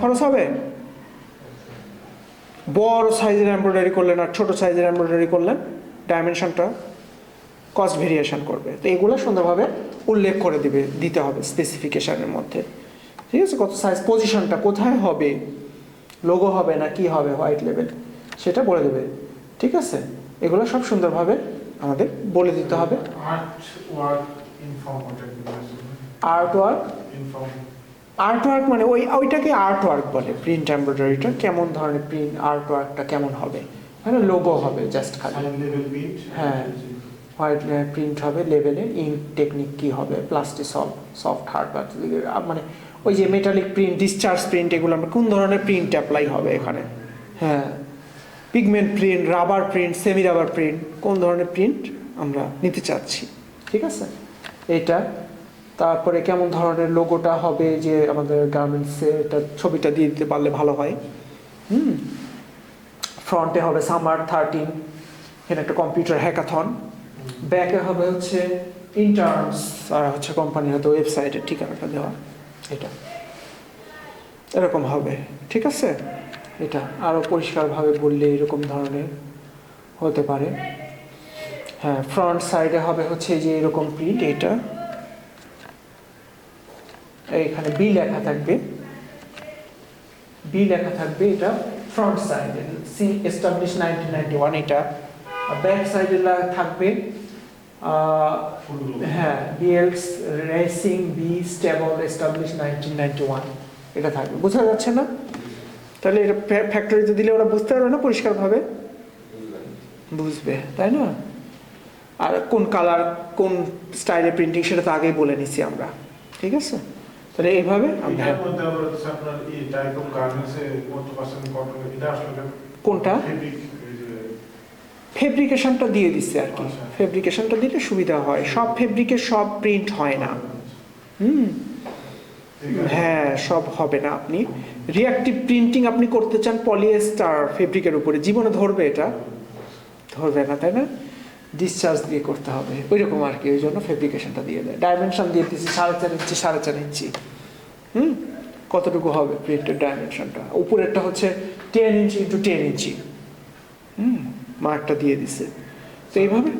খরচ হবে? বড় সাইজের এমব্রয়ডারি করলেন আর ছোট সাইজের এমব্রয়ডারি করলেন, ডাইমেনশনটা কস্ট ভেরিয়েশন করবে। তো এগুলো সুন্দরভাবে উল্লেখ করে দিতে হবে স্পেসিফিকেশনের মধ্যে, ঠিক আছে? কত সাইজ, পজিশনটা কোথায় হবে, লোগো হবে না কি হবে, হোয়াইট লেভেল, সেটা বলে দেবে, ঠিক আছে? এগুলো সব সুন্দরভাবে আমাদের বলে দিতে হবে। আর্ট ওয়ার্ক মানে ওইটাকে আর্ট ওয়ার্ক বলে। প্রিন্ট এমব্রয়ডারিটা কেমন ধরনের প্রিন্ট, আর্ট ওয়ার্কটা কেমন হবে, মানে লোগো হবে জাস্ট খালি, হ্যাঁ হোয়াইট প্রিন্ট হবে, লেভেলে ইঙ্ক টেকনিক কি হবে, প্লাস্টিক সফট হার্ড, মানে ওই যে মেটালিক প্রিন্ট, ডিসচার্জ প্রিন্ট, এগুলো আমরা কোন ধরনের প্রিন্ট অ্যাপ্লাই হবে এখানে, হ্যাঁ pigment print, rubber print, semi rubber print, কোন ধরনের প্রিন্ট আমরা নিতে চাচ্ছি, ঠিক আছে? এইটা তারপরে কেমন ধরনের লোগোটা হবে, যে আমাদের গার্মেন্টসে এটা ছবিটা দিয়ে দিতে পারলে ভালো হয়। ফ্রন্টে হবে সামার 13, এখানে একটা কম্পিউটার হ্যাকাথন, ব্যাকে হবে হচ্ছে ইন্টার্নস আর হচ্ছে কোম্পানির হয়তো ওয়েবসাইটের ঠিকানাটা দেওয়া, এটা এরকম হবে, ঠিক আছে? এটা আরও পরিষ্কারভাবে বললে এরকম ধরনের হতে পারে। হ্যাঁ, ফ্রন্ট সাইডে হবে হচ্ছে যে এরকম প্রিন্ট, এটা এইখানে বি লেখা থাকবে, এটা ফ্রন্ট সাইডে, সি এস্টাবলিশ 1991, এটা ব্যাক সাইডে থাকবে হ্যাঁ বিএলস রেসিং বি স্টেবল এস্টাবলিশ 1991, এটা থাকবে। বোঝা যাচ্ছে না? তাহলে এটা ফ্যাক্টরিতে দিলে ওরা বুঝতে পারবে না, পরিষ্কারভাবে বুঝবে, তাই না? আর কোন কালার কোন স্টাইলে প্রিন্টিং সেটা তো আগেই বলে নিছি আমরা, ঠিক আছে? তাহলে এইভাবে আমরা কোনটা ফেব্রিকেশনটা দিয়ে দিচ্ছে আর কি, ফেব্রিকেশনটা দিলে সুবিধা হয়। সব ফেব্রিকে সব প্রিন্ট হয় না, হ্যাঁ সব হবে না। আপনি রিঅ্যাক্টিভ প্রিন্টিং আপনি করতে চান পলিয়েস্টার ফেব্রিকের উপরে, জীবনে ধরবে? এটা ধরবে না, তাই না? ডিসচার্জ দিয়ে করতে হবে ওই রকম আর কি, ওই জন্য ফেব্রিকেশনটা দিয়ে দেয়। ডাইমেনশন দিয়ে দিচ্ছি 4.5 ইঞ্চি 4.5 ইঞ্চি, কতটুকু হবে প্রিন্টের ডাইমেনশনটা, উপরেরটা হচ্ছে 10 ইঞ্চি ইন্টু 10 ইঞ্চি, মার্কটা দিয়ে দিছে। তো এইভাবে